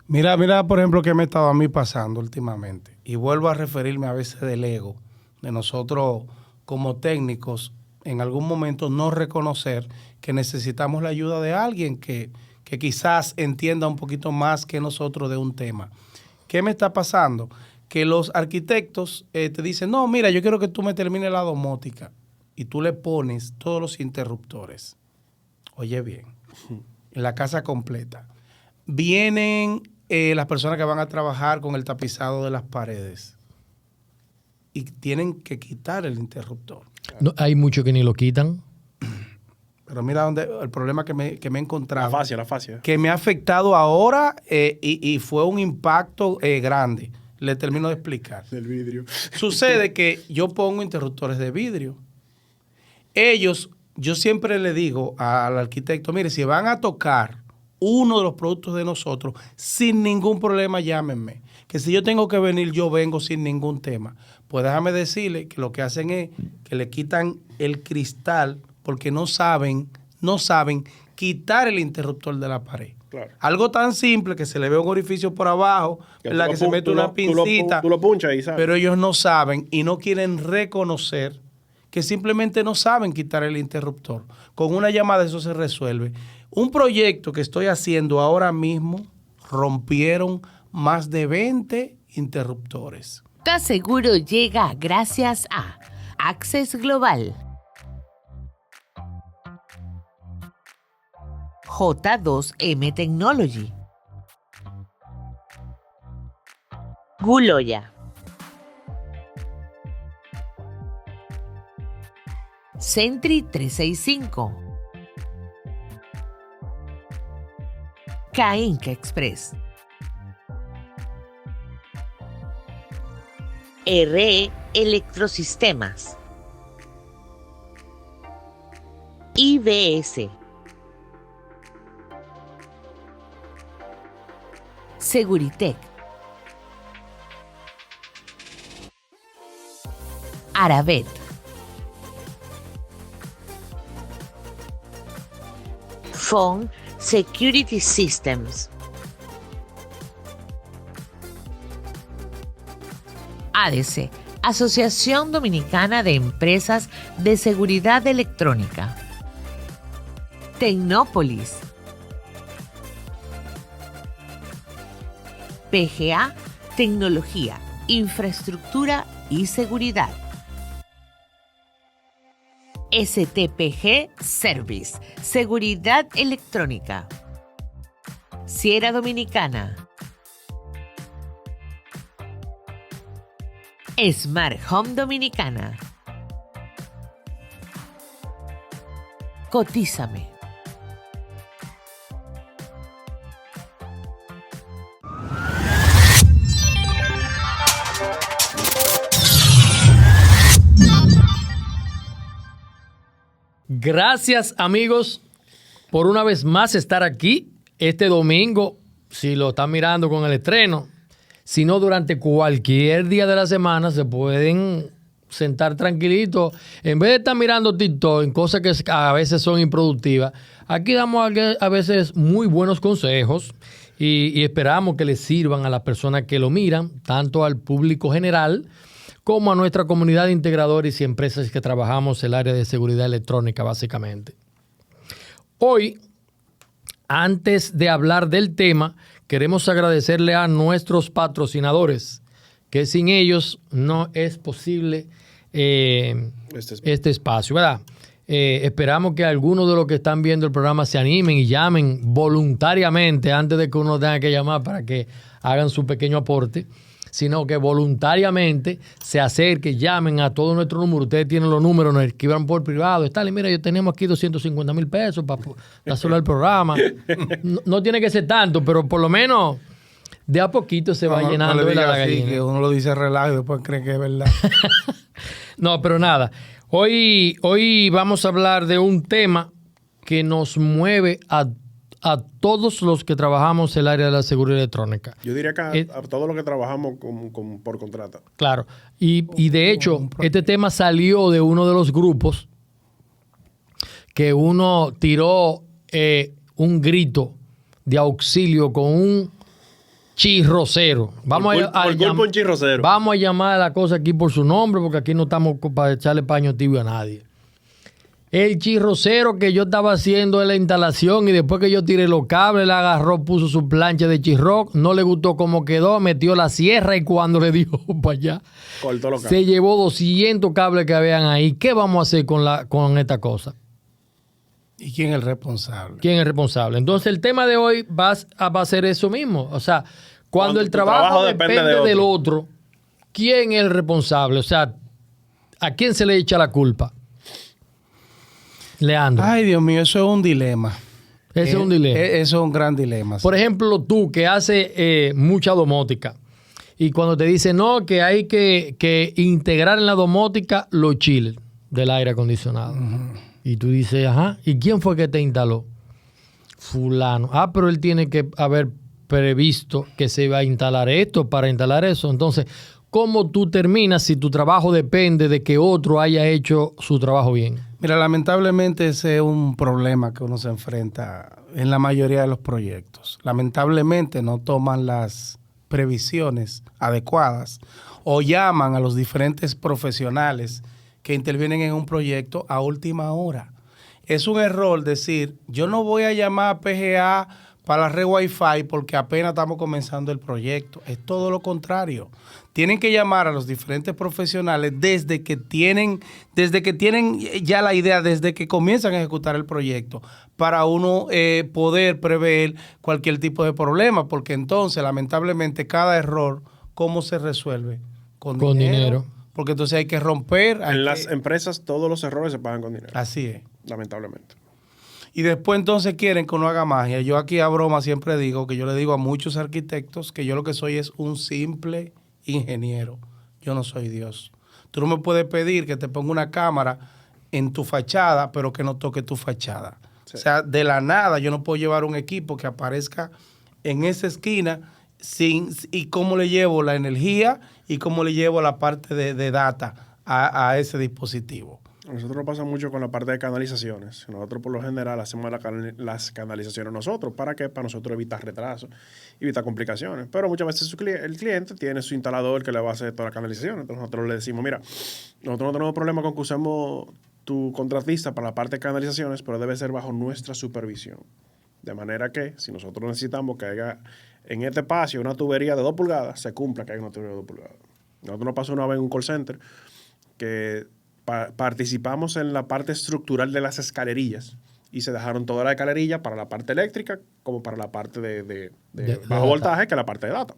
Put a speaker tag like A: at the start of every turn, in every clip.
A: Mira, por ejemplo, qué me estaba a mí pasando últimamente. Y vuelvo a referirme a veces del ego, de nosotros como técnicos, en algún momento no reconocer que necesitamos la ayuda de alguien que quizás entienda un poquito más que nosotros de un tema. ¿Qué me está pasando? Que los arquitectos te dicen, no, mira, yo quiero que tú me termines la domótica. Y tú le pones todos los interruptores. Oye bien, en la casa completa. Vienen las personas que van a trabajar con el tapizado de las paredes y tienen que quitar el interruptor.
B: No, hay muchos que ni lo quitan.
A: Pero mira donde el problema que me he encontrado.
C: La fascia.
A: Que me ha afectado ahora y fue un impacto grande. Le termino de explicar.
C: Del vidrio.
A: Sucede que yo pongo interruptores de vidrio. Yo siempre le digo al arquitecto, mire, si van a tocar uno de los productos de nosotros, sin ningún problema llámenme. Que si yo tengo que venir, yo vengo sin ningún tema. Pues déjame decirle que lo que hacen es que le quitan el cristal porque no saben quitar el interruptor de la pared.
C: Claro.
A: Algo tan simple que se le ve un orificio por abajo, en la que se mete una pincita,
C: tú lo punchas y sabes.
A: pero ellos no saben y no quieren reconocer que simplemente no saben quitar el interruptor. Con una llamada eso se resuelve. Un proyecto que estoy haciendo ahora mismo, rompieron más de 20 interruptores.
D: ¿Estás seguro? Llega gracias a Access Global, J2M Technology, Guloya, Sentry 365, K-Ink Express, RE Electrosistemas, IBS, Seguritech, Arabet, Phone Security Systems, ADC, Asociación Dominicana de Empresas de Seguridad Electrónica, Tecnópolis, PGA, Tecnología, Infraestructura y Seguridad, STPG Service, Seguridad Electrónica, Sierra Dominicana, Smart Home Dominicana, Cotízame.
B: Gracias, amigos, por una vez más estar aquí este domingo, si lo están mirando con el estreno. Si no, durante cualquier día de la semana se pueden sentar tranquilitos. En vez de estar mirando TikTok en cosas que a veces son improductivas, aquí damos a veces muy buenos consejos y esperamos que les sirvan a las personas que lo miran, tanto al público general como a nuestra comunidad de integradores y empresas que trabajamos en el área de seguridad electrónica, básicamente. Hoy, antes de hablar del tema, queremos agradecerle a nuestros patrocinadores, que sin ellos no es posible este espacio, ¿verdad? Esperamos que algunos de los que están viendo el programa se animen y llamen voluntariamente antes de que uno tenga que llamar para que hagan su pequeño aporte, sino que voluntariamente se acerquen, llamen a todos nuestros números. Ustedes tienen los números, nos escriban por privado. Mira, yo tenemos aquí 250 mil pesos para dárselo al programa. No tiene que ser tanto, pero por lo menos de a poquito se va llenando
A: no le
B: la
A: diga así,
B: gallina.
A: que uno lo dice relajo y después cree que es verdad.
B: No, pero nada. Hoy vamos a hablar de un tema que nos mueve a todos los que trabajamos en el área de la seguridad electrónica.
C: Yo diría que a todos los que trabajamos por contrato.
B: Claro. Y de hecho, este tema salió de uno de los grupos que uno tiró un grito de auxilio con chirrocero. Vamos
C: Por culpa un chirrocero.
B: Vamos a llamar a la cosa aquí por su nombre, porque aquí no estamos para echarle paño tibio a nadie. El chirrocero que yo estaba haciendo en la instalación y después que yo tiré los cables, le agarró, puso su plancha de chirroc, no le gustó cómo quedó, metió la sierra y cuando le dio para allá,
C: Cortó los
B: se
C: cables.
B: llevó 200 cables que habían ahí. ¿Qué vamos a hacer con esta cosa?
A: ¿Y quién es el responsable?
B: ¿Quién es responsable? Entonces el tema de hoy va a ser eso mismo. O sea, cuando el
C: tu
B: trabajo
C: depende
B: depende
C: de
B: del otro, ¿quién es el responsable? O sea, ¿a quién se le echa la culpa? Leandro.
A: Ay, Dios mío, eso es un dilema.
B: Ese es un dilema.
A: Eso es un gran dilema.
B: Por ejemplo, tú que haces mucha domótica y cuando te dicen no, que hay que integrar en la domótica los chiles del aire acondicionado. Y tú dices, ajá, ¿y quién fue que te instaló? Fulano. Ah, pero él tiene que haber previsto que se iba a instalar esto para instalar eso. Entonces, ¿cómo tú terminas si tu trabajo depende de que otro haya hecho su trabajo bien?
A: Mira, lamentablemente ese es un problema que uno se enfrenta en la mayoría de los proyectos. Lamentablemente no toman las previsiones adecuadas o llaman a los diferentes profesionales que intervienen en un proyecto a última hora. Es un error decir, yo no voy a llamar a PGA para la red Wi-Fi porque apenas estamos comenzando el proyecto. Es todo lo contrario. Tienen que llamar a los diferentes profesionales desde que tienen ya la idea, desde que comienzan a ejecutar el proyecto, para uno poder prever cualquier tipo de problema, porque entonces, lamentablemente, cada error, ¿cómo se resuelve? Con dinero. Porque entonces hay que romper.
C: En las empresas todos los errores se pagan con dinero.
A: Así es.
C: Lamentablemente.
A: Y después entonces quieren que uno haga magia. Yo aquí a broma siempre digo, que yo le digo a muchos arquitectos, que yo lo que soy es un simple ingeniero. Yo no soy Dios. Tú no me puedes pedir que te ponga una cámara en tu fachada, pero que no toque tu fachada. Sí. O sea, de la nada yo no puedo llevar un equipo que aparezca en esa esquina y cómo le llevo la energía y cómo le llevo la parte de data a ese dispositivo.
C: A nosotros nos pasa mucho con la parte de canalizaciones. Nosotros por lo general hacemos las canalizaciones nosotros. ¿Para qué? Para nosotros evitar retrasos, evitar complicaciones. Pero muchas veces el cliente tiene su instalador que le va a hacer toda la canalización. Entonces nosotros le decimos, mira, nosotros no tenemos problema con que usemos tu contratista para la parte de canalizaciones, pero debe ser bajo nuestra supervisión. De manera que si nosotros necesitamos que haya en este espacio una tubería de 2 pulgadas, se cumpla que haya una tubería de 2 pulgadas. Nosotros nos pasó una vez en un call center que participamos en la parte estructural de las escalerillas y se dejaron toda la escalerilla para la parte eléctrica como para la parte de bajo voltaje, que es la parte de data.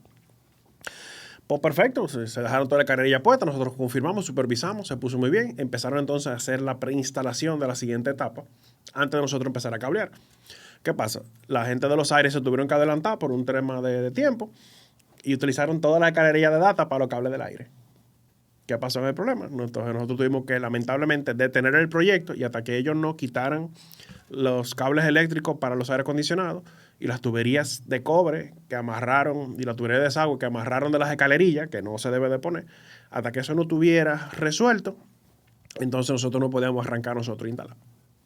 C: Pues perfecto, se dejaron toda la escalerilla puesta, nosotros confirmamos, supervisamos, se puso muy bien. Empezaron entonces a hacer la preinstalación de la siguiente etapa antes de nosotros empezar a cablear. ¿Qué pasa? La gente de los aires se tuvieron que adelantar por un tema de tiempo y utilizaron toda la escalerilla de data para los cables del aire. ¿Qué pasó en el problema? Entonces nosotros tuvimos que lamentablemente detener el proyecto y hasta que ellos no quitaran los cables eléctricos para los aire acondicionados y las tuberías de cobre que amarraron y la tubería de desagüe que amarraron de las escalerillas, que no se debe de poner, hasta que eso no estuviera resuelto, entonces nosotros no podíamos arrancar nosotros e instalar.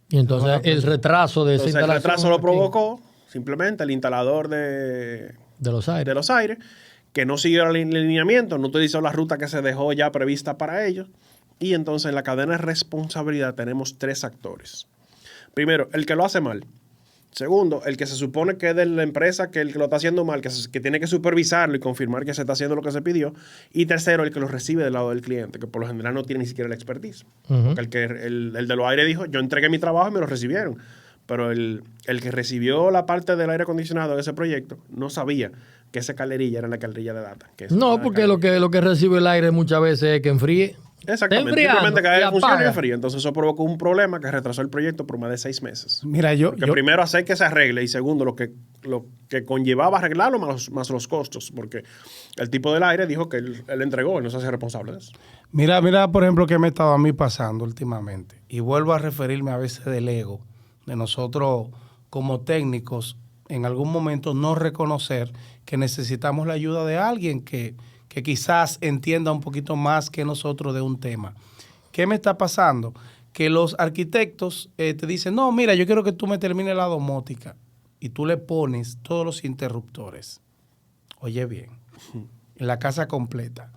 B: Y entonces el retraso de esa instalación.
C: El retraso lo provocó simplemente el instalador de los aires, que no siguió el lineamiento, no utilizó la ruta que se dejó ya prevista para ellos. Y entonces en la cadena de responsabilidad tenemos 3 actores. Primero, el que lo hace mal. Segundo, el que se supone que es de la empresa que el que lo está haciendo mal, que tiene que supervisarlo y confirmar que se está haciendo lo que se pidió. Y tercero, el que lo recibe del lado del cliente, que por lo general no tiene ni siquiera la expertise. Porque el de los aires dijo, yo entregué mi trabajo y me lo recibieron. Pero el que recibió la parte del aire acondicionado de ese proyecto no sabía que esa escalerilla era la escalerilla de data.
B: No, porque lo que recibe el aire muchas veces es que enfríe.
C: Exactamente, simplemente que haya función y enfríe. Entonces eso provocó un problema que retrasó el proyecto por más de 6 meses.
A: Mira,
C: primero hacer que se arregle y segundo lo que conllevaba arreglarlo más los costos, porque el tipo del aire dijo que él entregó, él no se hace responsable de eso.
A: Mira, por ejemplo, qué me estaba a mí pasando últimamente. Y vuelvo a referirme a veces del ego, de nosotros como técnicos, en algún momento no reconocer que necesitamos la ayuda de alguien que quizás entienda un poquito más que nosotros de un tema. ¿Qué me está pasando? Que los arquitectos te dicen, no, mira, yo quiero que tú me termines la domótica. Y tú le pones todos los interruptores. Oye bien, en la casa completa.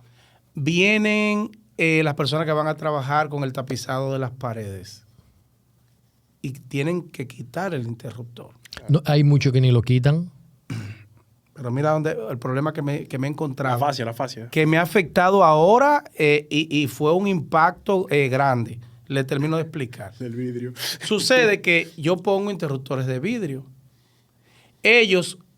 A: Vienen las personas que van a trabajar con el tapizado de las paredes y tienen que quitar el interruptor.
B: No, hay muchos que ni lo quitan.
A: Pero mira donde el problema que me he encontrado.
C: La fascia.
A: Que me ha afectado ahora y fue un impacto grande. Le termino de explicar.
C: Del vidrio.
A: Sucede que yo pongo interruptores de vidrio.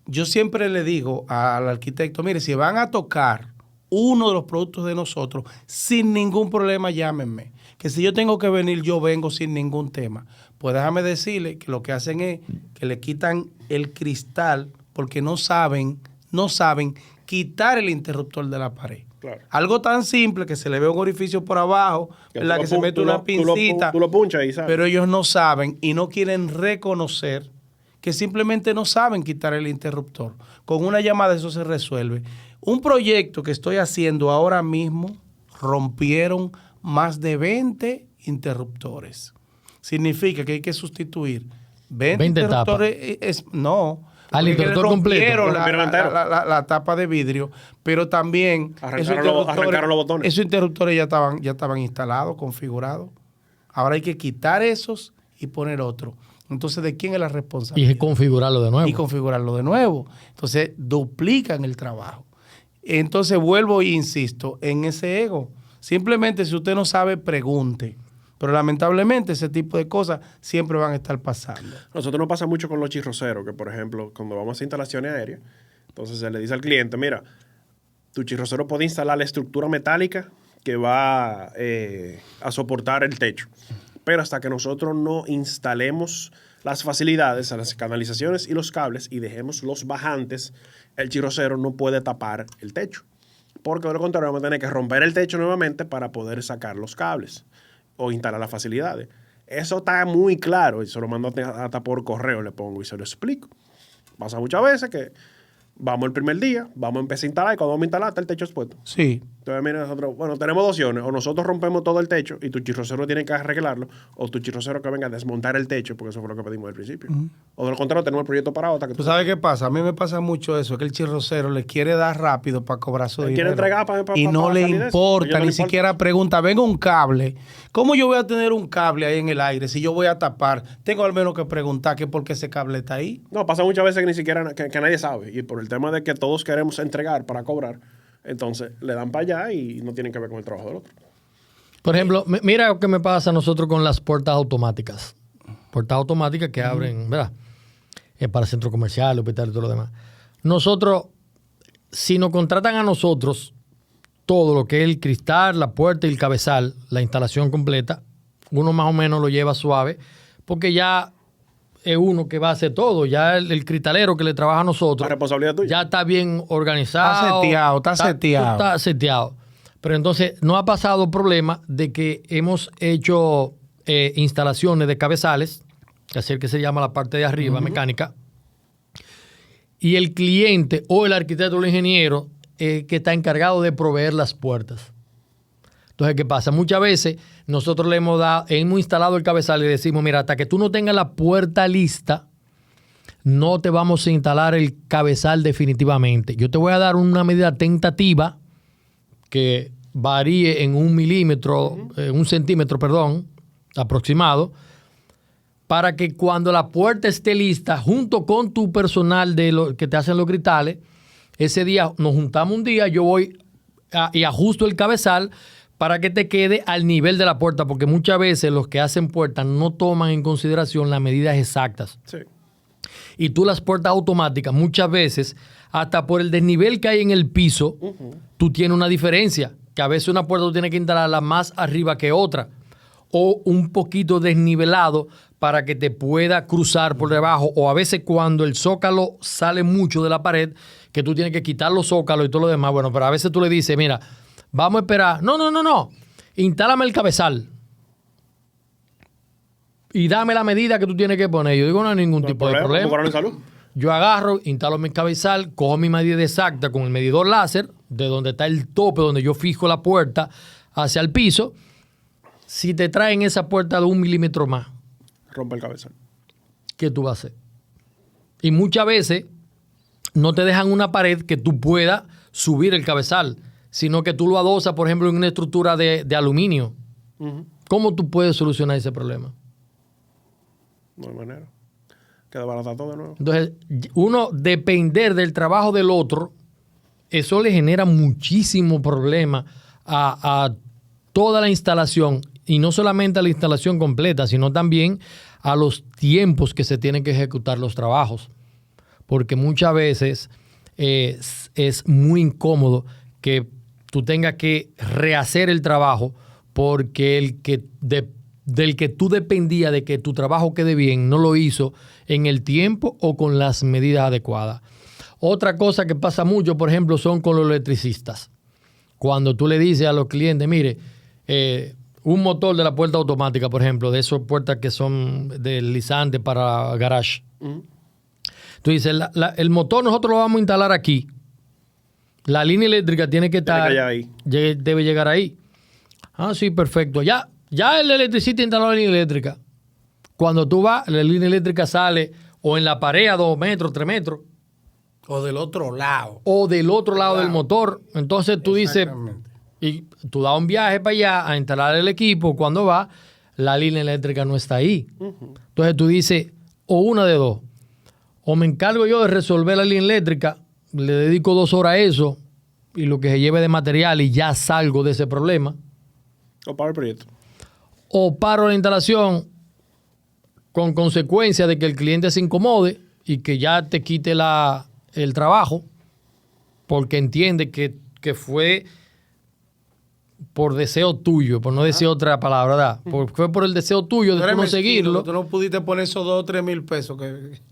A: Yo siempre le digo al arquitecto, mire, si van a tocar uno de los productos de nosotros, sin ningún problema llámenme. Que si yo tengo que venir, yo vengo sin ningún tema. Pues déjame decirle que lo que hacen es que le quitan el cristal porque no saben quitar el interruptor de la pared.
C: Claro.
A: Algo tan simple que se le ve un orificio por abajo, en la que se mete una pincita,
C: tú lo punchas y sabes.
A: pero ellos no saben y no quieren reconocer que simplemente no saben quitar el interruptor. Con una llamada eso se resuelve. Un proyecto que estoy haciendo ahora mismo, rompieron más de 20 interruptores. Significa que hay que sustituir 20 interruptores. No.
B: Al interruptor completo.
A: La tapa de vidrio, pero también
C: arrancaron los botones.
A: Esos interruptores ya estaban instalados, configurados. Ahora hay que quitar esos y poner otro. Entonces, ¿de quién es la responsabilidad?
B: Y configurarlo de nuevo.
A: Y configurarlo de nuevo. Entonces, duplican el trabajo. Entonces, vuelvo e insisto en ese ego. Simplemente, si usted no sabe, pregunte. Pero lamentablemente ese tipo de cosas siempre van a estar pasando.
C: Nosotros nos pasa mucho con los chirroceros, que por ejemplo, cuando vamos a hacer instalaciones aéreas, entonces se le dice al cliente, mira, tu chirrocero puede instalar la estructura metálica que va a soportar el techo. Pero hasta que nosotros no instalemos las facilidades, las canalizaciones y los cables y dejemos los bajantes, el chirrocero no puede tapar el techo. Porque de lo contrario vamos a tener que romper el techo nuevamente para poder sacar los cables o instalar las facilidades. Eso está muy claro y se lo mando hasta por correo, le pongo y se lo explico. Pasa muchas veces que vamos el primer día, vamos a empezar a instalar y cuando vamos a instalar está el techo expuesto.
A: Sí.
C: Entonces, mira, nosotros, tenemos dos opciones. O nosotros rompemos todo el techo y tu chirrocero tiene que arreglarlo, o tu chirrocero que venga a desmontar el techo, porque eso fue lo que pedimos al principio. O de lo contrario, tenemos el proyecto parado hasta que
A: ¿Tú sabes qué pasa? A mí me pasa mucho eso, que el chirrocero le quiere dar rápido para cobrar su dinero.
C: Quiere entregar
A: y no le importa, ni siquiera pregunta, venga un cable. ¿Cómo yo voy a tener un cable ahí en el aire si yo voy a tapar? Tengo al menos que preguntar que por qué ese cable está ahí.
C: No, pasa muchas veces que ni siquiera, que nadie sabe. Y por el tema de que todos queremos entregar para cobrar, entonces le dan para allá y no tienen que ver con el trabajo del otro.
B: Por ejemplo, mira lo que me pasa a nosotros con las puertas automáticas. Puertas automáticas que abren, ¿verdad? Para centros comerciales, hospitales y todo lo demás. Nosotros, si nos contratan a nosotros, todo lo que es el cristal, la puerta y el cabezal, la instalación completa, uno más o menos lo lleva suave, porque ya es uno que va a hacer todo. Ya el cristalero que le trabaja a nosotros,
C: La responsabilidad tuya.
B: ya está bien organizado.
A: Está seteado.
B: Está seteado. Pero entonces no ha pasado problema de que hemos hecho instalaciones de cabezales, que es el que se llama la parte de arriba, mecánica, y el cliente o el arquitecto o el ingeniero que está encargado de proveer las puertas. Entonces, ¿qué pasa? Muchas veces nosotros le hemos instalado el cabezal y decimos, mira, hasta que tú no tengas la puerta lista, no te vamos a instalar el cabezal definitivamente. Yo te voy a dar una medida tentativa que varíe en 1 milímetro, 1 centímetro, perdón, aproximado, para que cuando la puerta esté lista, junto con tu personal que te hacen los cristales, ese día nos juntamos un día, yo voy y ajusto el cabezal para que te quede al nivel de la puerta, porque muchas veces los que hacen puertas no toman en consideración las medidas exactas.
C: Sí.
B: Y tú las puertas automáticas, muchas veces, hasta por el desnivel que hay en el piso, tú tienes una diferencia, que a veces una puerta tú tienes que instalarla más arriba que otra, o un poquito desnivelado para que te pueda cruzar por debajo, o a veces cuando el zócalo sale mucho de la pared, que tú tienes que quitar los zócalos y todo lo demás. Bueno, pero a veces tú le dices, mira, vamos a esperar. No. Instálame el cabezal. Y dame la medida que tú tienes que poner. Yo digo, no hay ningún tipo de problema.
C: En salud.
B: Yo agarro, instalo mi cabezal, cojo mi medida exacta con el medidor láser, de donde está el tope, donde yo fijo la puerta hacia el piso. Si te traen esa puerta de 1 milímetro más,
C: Rompe el cabezal.
B: ¿qué tú vas a hacer? Y muchas veces no te dejan una pared que tú puedas subir el cabezal, sino que tú lo adosas, por ejemplo, en una estructura de aluminio. ¿Cómo tú puedes solucionar ese problema?
C: No hay manera. Queda barata todo de nuevo.
B: Entonces, uno depender del trabajo del otro, eso le genera muchísimo problema a toda la instalación, y no solamente a la instalación completa, sino también a los tiempos que se tienen que ejecutar los trabajos. Porque muchas veces es muy incómodo que tú tengas que rehacer el trabajo porque del que tú dependías de que tu trabajo quede bien no lo hizo en el tiempo o con las medidas adecuadas. Otra cosa que pasa mucho, por ejemplo, son con los electricistas. Cuando tú le dices a los clientes, mire, un motor de la puerta automática, por ejemplo, de esas puertas que son deslizantes para garage. Tú dices, el motor nosotros lo vamos a instalar aquí. La línea eléctrica tiene que estar... Debe llegar ahí. Ah, sí, perfecto. Ya el electricista instaló la línea eléctrica. Cuando tú vas, la línea eléctrica sale o en la pared a 2 metros, 3 metros.
A: O del otro lado.
B: O del otro lado del motor. Entonces tú dices...
A: Exactamente.
B: Y tú das un viaje para allá a instalar el equipo. Cuando va, la línea eléctrica no está ahí. Entonces tú dices, o una de dos. O me encargo yo de resolver la línea eléctrica, le dedico 2 horas a eso, y lo que se lleve de material y ya salgo de ese problema.
C: O para el proyecto.
B: O paro la instalación con consecuencia de que el cliente se incomode y que ya te quite el trabajo porque entiende que fue por deseo tuyo, por no decir otra palabra, ¿verdad? Fue por el deseo tuyo de tú no seguirlo.
A: Tú no pudiste poner esos 2 o 3 mil pesos.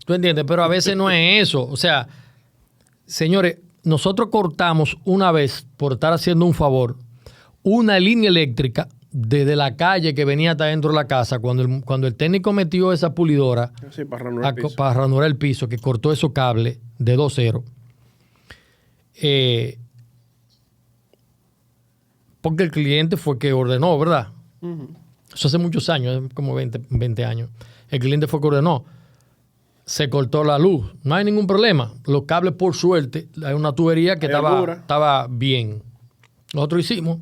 B: ¿Tú entiendes? Pero a veces no es eso. O sea, señores, nosotros cortamos una vez, por estar haciendo un favor, una línea eléctrica desde la calle que venía hasta dentro de la casa, cuando el técnico metió esa pulidora
C: Sí, para ranurar el piso.
B: para ranurar el piso, que cortó esos cables de 2.0. Porque el cliente fue que ordenó, ¿verdad? Eso hace muchos años, como 20 años. El cliente fue que ordenó. Se cortó la luz. No hay ningún problema. Los cables, por suerte, hay una tubería que estaba bien. Nosotros hicimos,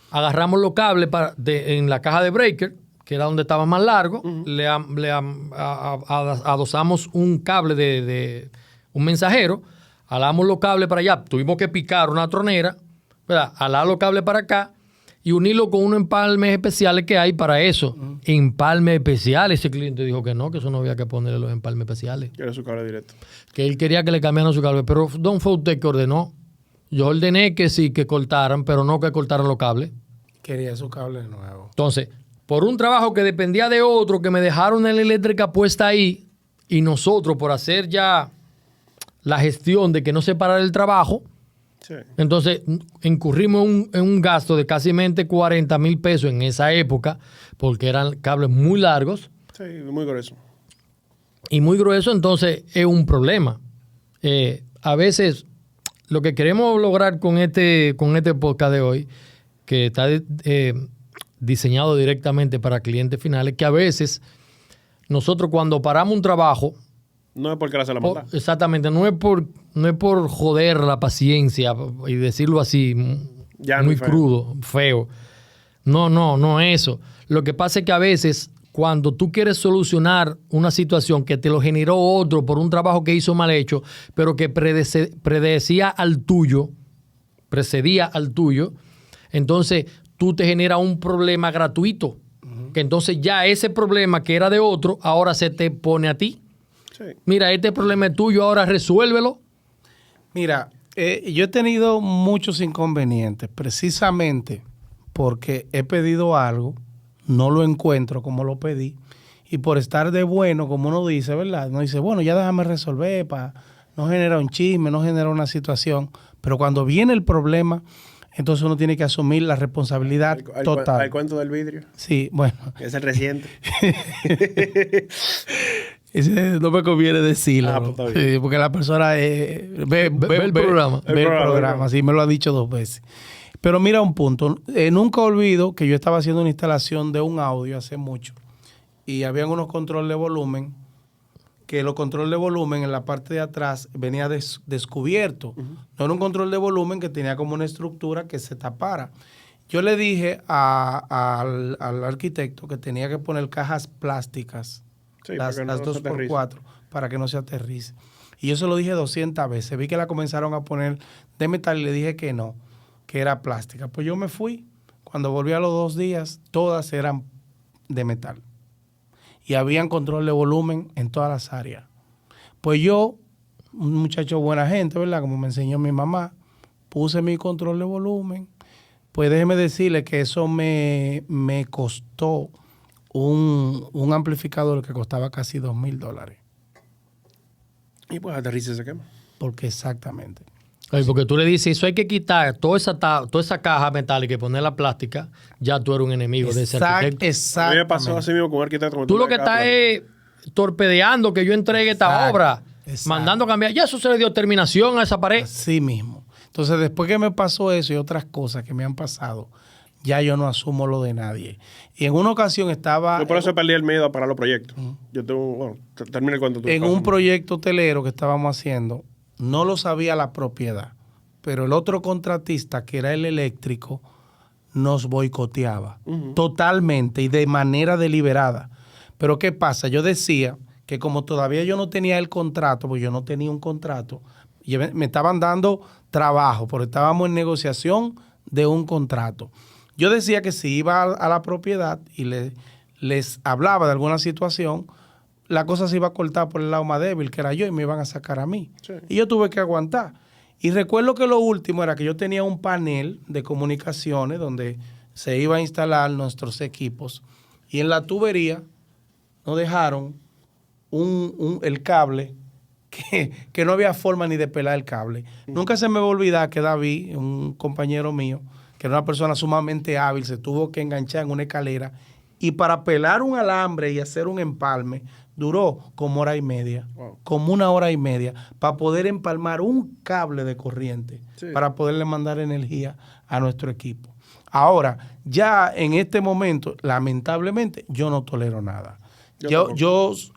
B: agarramos los cables en la caja de breaker, que era donde estaba más largo, le adosamos un cable de un mensajero, alamos los cables para allá, tuvimos que picar una tronera, ¿verdad? Alar los cables para acá y unirlo con unos empalmes especiales que hay para eso. Empalmes especiales. Ese cliente dijo que no, que eso no había que ponerle los empalmes especiales.
C: Quiere su cable directo.
B: Que él quería que le cambiaran su cable. Pero no fue usted que ordenó. Yo ordené que sí, que cortaran, pero no que cortaran los cables.
A: Quería su cable nuevo.
B: Entonces, por un trabajo que dependía de otro, que me dejaron en la eléctrica puesta ahí, y nosotros, por hacer ya la gestión de que no se parara el trabajo,
C: Sí.
B: entonces incurrimos en un gasto de casi 40,000 pesos en esa época, porque eran cables muy largos
C: Sí, muy grueso.
B: y muy gruesos, entonces es un problema. A veces lo que queremos lograr con este podcast de hoy, que está diseñado directamente para clientes finales, que a veces nosotros cuando paramos un trabajo,
C: No es porque la hace la maldad.
B: exactamente, no es por joder la paciencia y decirlo así,
C: Ya,
B: muy
C: muy feo.
B: crudo, feo. No es eso. Lo que pasa es que a veces cuando tú quieres solucionar una situación que te lo generó otro por un trabajo que hizo mal hecho, pero que precedía al tuyo, entonces tú te generas un problema gratuito. Que entonces ya ese problema que era de otro, ahora se te pone a ti.
C: Sí.
B: Mira, este problema es tuyo, ahora resuélvelo.
A: Mira, yo he tenido muchos inconvenientes precisamente porque he pedido algo, no lo encuentro como lo pedí, y por estar de bueno, como uno dice, ¿verdad? Uno dice, bueno, ya déjame resolver para no generar un chisme, no generar una situación, pero cuando viene el problema, entonces uno tiene que asumir la responsabilidad total.
C: Al cuento del vidrio.
A: Sí, bueno.
C: Es el reciente.
A: Ese no me conviene decirlo.
C: Ah, pues está bien.
A: Sí, porque la persona ve
B: el programa.
A: Ve el programa, sí, me lo ha dicho 2 veces. Pero mira un punto. Nunca olvido que yo estaba haciendo una instalación de un audio hace mucho y habían unos controles de volumen que los controles de volumen en la parte de atrás venía descubierto. No era un control de volumen que tenía como una estructura que se tapara. Yo le dije al arquitecto que tenía que poner cajas plásticas,
C: Sí,
A: las
C: para que no se
A: 2x4, para que no se aterrice. Y yo se lo dije 200 veces. Vi que la comenzaron a poner de metal y le dije que no, que era plástica. Pues yo me fui. Cuando volví a los 2 días, todas eran de metal. Y habían control de volumen en todas las áreas. Pues yo, un muchacho buena gente, ¿verdad? Como me enseñó mi mamá, puse mi control de volumen. Pues déjeme decirle que eso me costó un amplificador que costaba casi $2,000.
C: Y pues aterriza se quema.
A: Porque exactamente.
B: Oye, porque tú le dices, eso hay que quitar toda esa caja metálica y poner la plástica, ya tú eres un enemigo de ese arquitecto.
C: A mí
A: Exactamente.
C: me pasó así mismo con un arquitecto.
B: Tú lo que estás es torpedeando que yo entregue esta
A: Exacto,
B: obra,
A: exacto.
B: mandando a cambiar. Ya eso se le dio terminación a esa pared.
A: Así mismo. Entonces, después que me pasó eso y otras cosas que me han pasado, ya yo no asumo lo de nadie. Y en una ocasión estaba
C: Yo por eso perdí el miedo a parar los proyectos. Yo tengo, bueno, termina el cuento tú.
A: en un proyecto hotelero que estábamos haciendo, no lo sabía la propiedad, pero el otro contratista, que era el eléctrico, nos boicoteaba totalmente y de manera deliberada. Pero ¿qué pasa? Yo decía que como todavía yo no tenía el contrato, pues yo no tenía un contrato, y me estaban dando trabajo, porque estábamos en negociación de un contrato. Yo decía que si iba a la propiedad y les hablaba de alguna situación, la cosa se iba a cortar por el lado más débil, que era yo, y me iban a sacar a mí.
C: Sí.
A: Y yo tuve que aguantar. Y recuerdo que lo último era que yo tenía un panel de comunicaciones donde se iba a instalar nuestros equipos. Y en la tubería nos dejaron el cable que no había forma ni de pelar el cable. Nunca se me va a olvidar que David, un compañero mío, que era una persona sumamente hábil, se tuvo que enganchar en una escalera y para pelar un alambre y hacer un empalme duró como 1 hora y media, como 1 hora y media, para poder empalmar un cable de corriente, para poderle mandar energía a nuestro equipo. Ahora, ya en este momento, lamentablemente, yo no tolero nada. Yo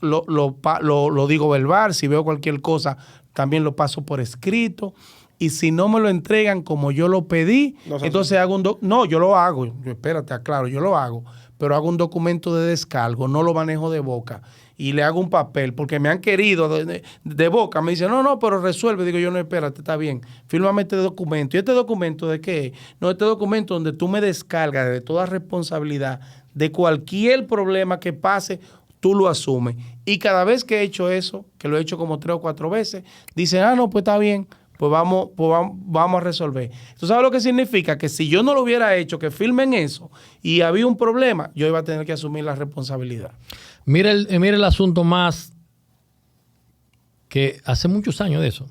A: lo digo verbal, si veo cualquier cosa, también lo paso por escrito. Y si no me lo entregan como yo lo pedí, entonces hago no, yo lo hago. Espérate, aclaro, yo lo hago. Pero hago un documento de descargo, no lo manejo de boca. Y le hago un papel, porque me han querido de boca. Me dicen, no, pero resuelve. Digo yo, no, espérate, está bien. Fírmame este documento. ¿Y este documento de qué? No, este documento donde tú me descargas de toda responsabilidad de cualquier problema que pase, tú lo asumes. Y cada vez que he hecho eso, que lo he hecho como 3 o 4 veces, dicen, no, pues está bien. Pues vamos a resolver. ¿Tú sabes lo que significa? Que si yo no lo hubiera hecho, que firmen eso, y había un problema, yo iba a tener que asumir la responsabilidad.
B: Mira el asunto más que hace muchos años de eso.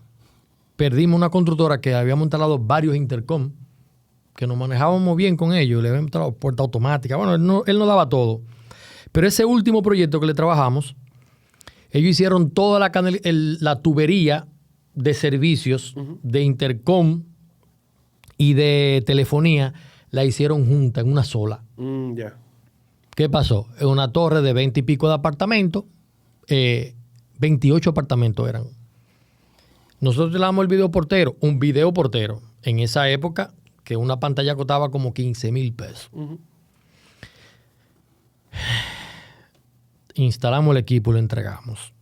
B: Perdimos una constructora que habíamos instalado varios intercom, que nos manejábamos bien con ellos, le habíamos instalado puerta automática. Bueno, él no daba todo. Pero ese último proyecto que le trabajamos, ellos hicieron toda la tubería de servicios, de intercom y de telefonía, la hicieron junta en una sola.
C: Ya.
B: ¿Qué pasó? En una torre de 20 y pico de apartamentos, 28 apartamentos eran. Nosotros le damos el videoportero, un videoportero, en esa época, que una pantalla costaba como 15,000 pesos. Instalamos el equipo y lo entregamos.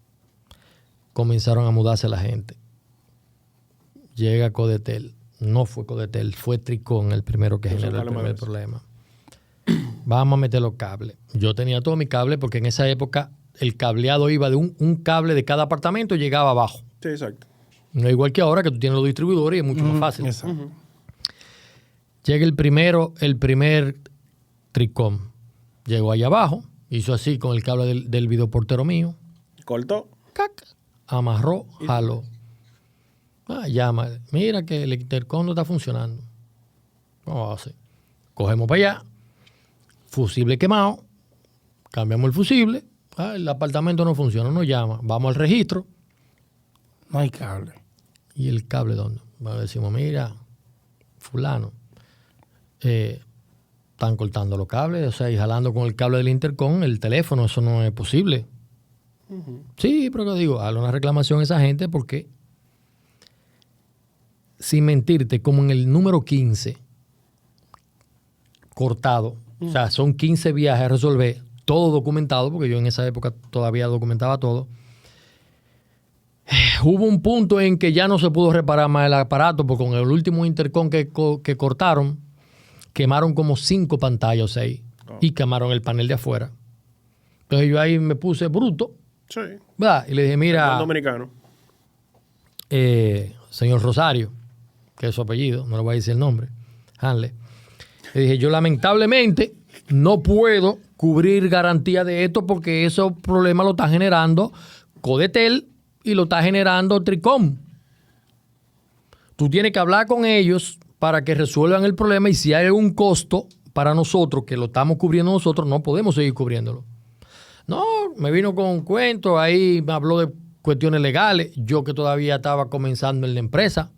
B: Comenzaron a mudarse la gente. Llega Codetel. No fue Codetel, fue Tricón el primero que generó el primer problema. Vamos a meter los cables. Yo tenía todo mi cable porque en esa época el cableado iba de un cable de cada apartamento y llegaba abajo.
C: Sí, exacto.
B: No igual que ahora que tú tienes los distribuidores y es mucho más fácil.
A: Exacto.
B: Llega el primer Tricón. Llegó allá abajo, hizo así con el cable del videoportero mío.
C: Cortó.
B: ¡Cac! Amarró, jaló. Llama. Mira que el intercom no está funcionando. ¿Cómo va a hacer? Cogemos para allá. Fusible quemado. Cambiamos el fusible. El apartamento no funciona. Nos llama. Vamos al registro.
A: No hay cable.
B: ¿Y el cable dónde? Decimos, mira, fulano. Están cortando los cables. O sea, y jalando con el cable del intercom el teléfono. Eso no es posible. Sí, pero que digo, hazle una reclamación a esa gente porque, sin mentirte, como en el número 15, cortado, o sea, son 15 viajes a resolver, todo documentado, porque yo en esa época todavía documentaba todo. Hubo un punto en que ya no se pudo reparar más el aparato, porque con el último intercom que cortaron, quemaron como 5 pantallas o 6 y quemaron el panel de afuera. Entonces yo ahí me puse bruto,
C: Sí.
B: ¿verdad? Y le dije,
C: Buen
B: mira,
C: dominicano.
B: señor Rosario, que es su apellido, no le voy a decir el nombre, Hanley. Le dije, yo lamentablemente no puedo cubrir garantía de esto porque esos problemas lo está generando Codetel y lo está generando Tricom. Tú tienes que hablar con ellos para que resuelvan el problema y si hay algún costo para nosotros, que lo estamos cubriendo nosotros, no podemos seguir cubriéndolo. No, me vino con un cuento, ahí me habló de cuestiones legales, yo que todavía estaba comenzando en la empresa.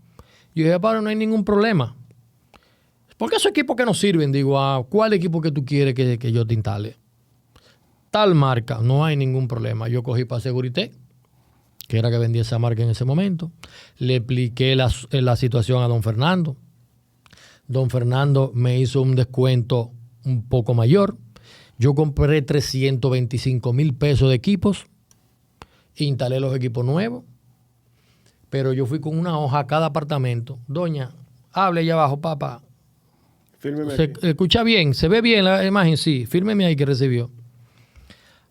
B: Yo dije, pero no hay ningún problema. Porque esos equipos que nos sirven, digo, ¿cuál equipo que tú quieres que yo te instale? Tal marca, no hay ningún problema. Yo cogí para Securité, que era que vendía esa marca en ese momento. Le expliqué la situación a don Fernando. Don Fernando me hizo un descuento un poco mayor. Yo compré 325,000 pesos de equipos. Instalé los equipos nuevos. Pero yo fui con una hoja a cada apartamento. Doña, hable allá abajo, papá.
C: Fírmeme
B: ¿Se
C: aquí.
B: escucha bien? ¿Se ve bien la imagen? Sí. Fírmeme ahí que recibió.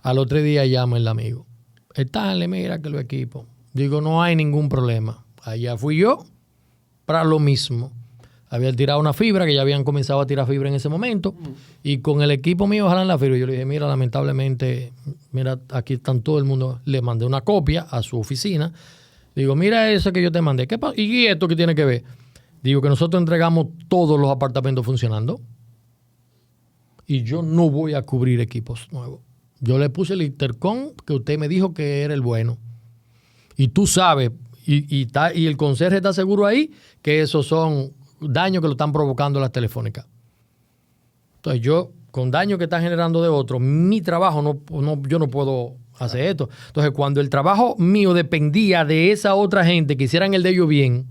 B: Al otro día llama el amigo. Estánle, mira que los equipos. Digo, no hay ningún problema. Allá fui yo para lo mismo. Habían tirado una fibra, que ya habían comenzado a tirar fibra en ese momento. Y con el equipo mío jalan la fibra. Yo le dije, mira, lamentablemente, mira, aquí están todo el mundo. Le mandé una copia a su oficina. Digo, mira eso que yo te mandé. ¿Y esto qué tiene que ver? Digo que nosotros entregamos todos los apartamentos funcionando. Y yo no voy a cubrir equipos nuevos. Yo le puse el intercom que usted me dijo que era el bueno. Y tú sabes, y el conserje está seguro ahí, que esos son daños que lo están provocando las telefónicas. Entonces yo, con daño que está generando de otro, mi trabajo, yo no puedo hacer esto. Entonces cuando el trabajo mío dependía de esa otra gente que hicieran el de ellos bien,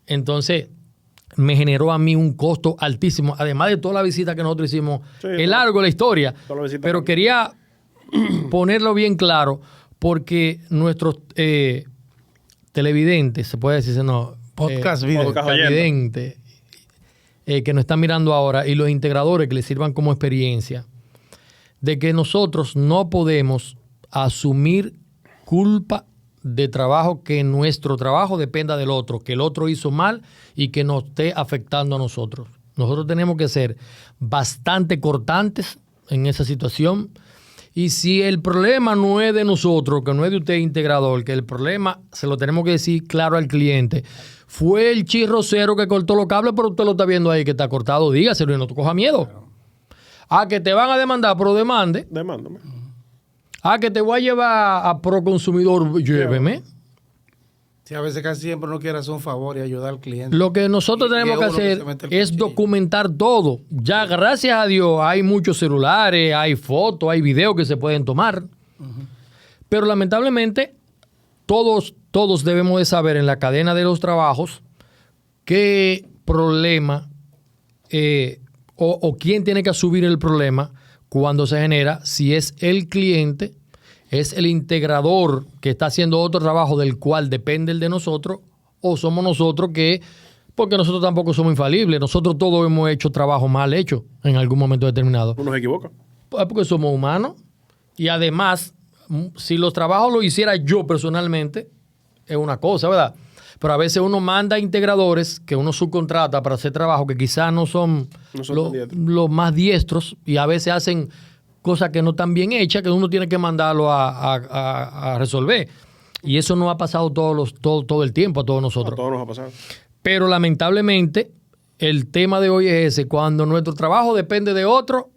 B: entonces me generó a mí un costo altísimo, además de toda la visita que nosotros hicimos.
C: Sí,
B: es largo la historia,
C: toda la visita
B: pero
C: también.
B: quería ponerlo bien claro porque nuestros televidentes, se puede decir, no,
A: Podcast video.
C: podcast oyente.
B: televidentes que nos están mirando ahora y los integradores que les sirvan como experiencia, de que nosotros no podemos asumir culpa de trabajo, que nuestro trabajo dependa del otro, que el otro hizo mal y que nos esté afectando a nosotros. Nosotros tenemos que ser bastante cortantes en esa situación. Y si el problema no es de nosotros, que no es de usted integrador, que el problema se lo tenemos que decir claro al cliente, fue el chirrocero que cortó los cables, pero usted lo está viendo ahí que está cortado, dígaselo y no te coja miedo. Que te van a demandar, pero demande.
C: Demándame.
B: Que te voy a llevar a Proconsumidor, lléveme.
A: Sí, a veces casi siempre uno quiere hacer un favor y ayudar al cliente.
B: Lo que nosotros
A: Y
B: tenemos que
A: uno que
B: hacer
A: se mete el
B: es
A: cuchillo.
B: documentar todo. Ya, gracias a Dios, hay muchos celulares, hay fotos, hay videos que se pueden tomar. Pero lamentablemente, todos debemos de saber en la cadena de los trabajos qué problema o quién tiene que asumir el problema cuando se genera, si es el cliente, es el integrador que está haciendo otro trabajo del cual depende el de nosotros, o somos nosotros porque nosotros tampoco somos infalibles, nosotros todos hemos hecho trabajo mal hecho en algún momento determinado,
C: Uno se equivoca.
B: porque somos humanos, y además, si los trabajos los hiciera yo personalmente, es una cosa, ¿verdad? Pero a veces uno manda integradores que uno subcontrata para hacer trabajo que quizás no son
C: tan diestros.
B: los más diestros y a veces hacen cosas que no están bien hechas, que uno tiene que mandarlo a resolver. Y eso no ha pasado todo el tiempo a todos
C: A
B: nosotros.
C: todos nos ha pasado.
B: Pero lamentablemente, el tema de hoy es ese. Cuando nuestro trabajo depende de otro,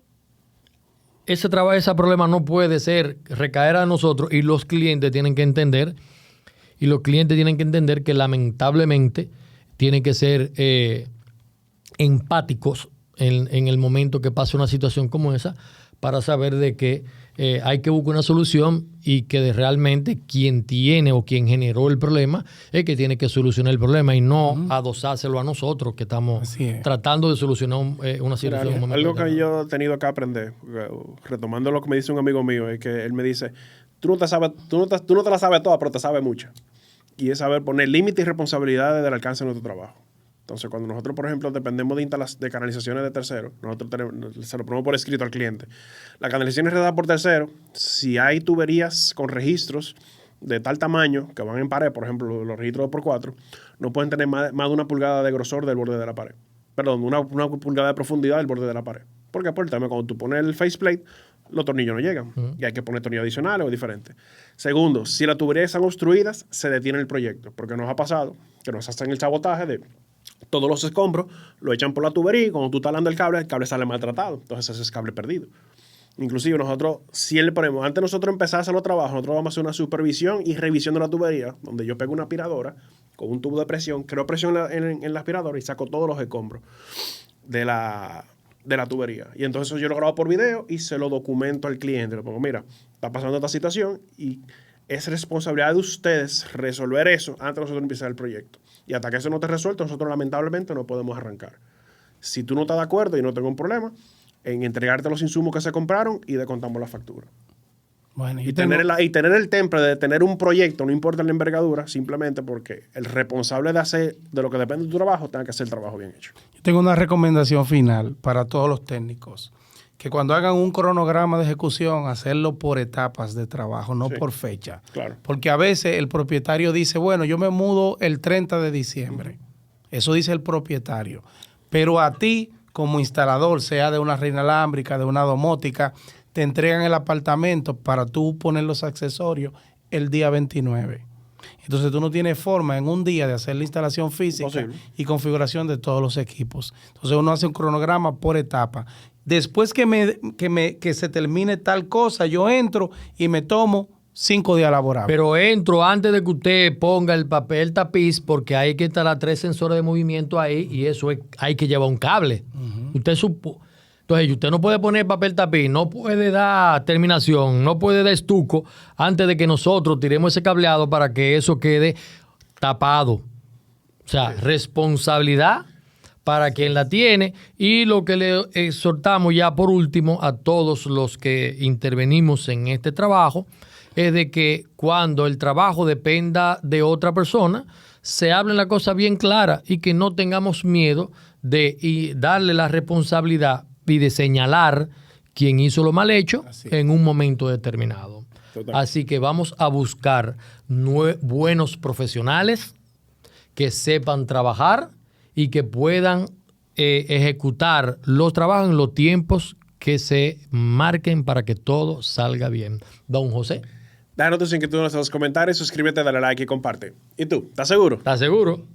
B: ese problema no puede recaer a nosotros, y los clientes tienen que entender. Y los clientes tienen que entender que lamentablemente tienen que ser empáticos en el momento que pasa una situación como esa, para saber de que hay que buscar una solución y que realmente quien tiene o quien generó el problema es que tiene que solucionar el problema y no adosárselo a nosotros que estamos tratando de solucionar una situación.
C: Mira, algo que yo he tenido que aprender, retomando lo que me dice un amigo mío, es que él me dice, tú no te la sabes toda, pero te sabes mucho. Y es saber poner límites y responsabilidades del alcance de nuestro trabajo. Entonces, cuando nosotros, por ejemplo, dependemos de canalizaciones de terceros, nosotros se lo ponemos por escrito al cliente. La canalización es redada por terceros. Si hay tuberías con registros de tal tamaño que van en pared, por ejemplo, los registros 2x4, no pueden tener más de 1 pulgada de grosor del borde de la pared. Perdón, una pulgada de profundidad del borde de la pared. ¿Por qué? Por el tema, cuando tú pones el faceplate, los tornillos no llegan. Y hay que poner tornillos adicionales o diferentes. Segundo, si las tuberías están obstruidas, se detiene el proyecto. Porque nos ha pasado que nos hacen el sabotaje de todos los escombros, lo echan por la tubería y cuando tú estás hablando el cable sale maltratado. Entonces ese es cable perdido. Inclusive nosotros, si le ponemos, antes de nosotros empezar a hacer los trabajos, nosotros vamos a hacer una supervisión y revisión de la tubería, donde yo pego una aspiradora con un tubo de presión, creo presión en la aspiradora y saco todos los escombros de la tubería. Y entonces eso yo lo grabo por video y se lo documento al cliente. Le pongo, mira, está pasando esta situación y es responsabilidad de ustedes resolver eso antes de nosotros empezar el proyecto. Y hasta que eso no esté resuelto, nosotros lamentablemente no podemos arrancar. Si tú no estás de acuerdo y no tengo un problema, en entregarte los insumos que se compraron y descontamos la factura.
A: Bueno,
C: y tener el temple de tener un proyecto, no importa la envergadura, simplemente porque el responsable de lo que depende de tu trabajo tenga que hacer el trabajo bien hecho.
A: Yo tengo una recomendación final para todos los técnicos. Que cuando hagan un cronograma de ejecución, hacerlo por etapas de trabajo, no por fecha.
C: Claro.
A: Porque a veces el propietario dice, bueno, yo me mudo el 30 de diciembre. Eso dice el propietario. Pero a ti, como instalador, sea de una red inalámbrica, de una domótica, te entregan el apartamento para tú poner los accesorios el día 29. Entonces tú no tienes forma en un día de hacer la instalación física y configuración de todos los equipos. Entonces uno hace un cronograma por etapa. Después que se termine tal cosa, yo entro y me tomo 5 días laborables.
B: Pero entro antes de que usted ponga el papel tapiz, porque hay que instalar 3 sensores de movimiento ahí y eso hay que llevar un cable. Entonces usted no puede poner papel tapiz, no puede dar terminación, no puede dar estuco antes de que nosotros tiremos ese cableado para que eso quede tapado. O sea, responsabilidad para quien la tiene. Y lo que le exhortamos ya por último a todos los que intervenimos en este trabajo es de que cuando el trabajo dependa de otra persona, se hablen la cosa bien clara y que no tengamos miedo de darle la responsabilidad y de señalar quien hizo lo mal hecho en un momento determinado. Total. Así que vamos a buscar buenos profesionales que sepan trabajar y que puedan ejecutar los trabajos en los tiempos que se marquen para que todo salga bien. Don José.
C: Déjanos tus inquietudes en los comentarios, suscríbete, dale like y comparte. ¿Y tú? ¿Estás seguro?
B: ¿Estás seguro?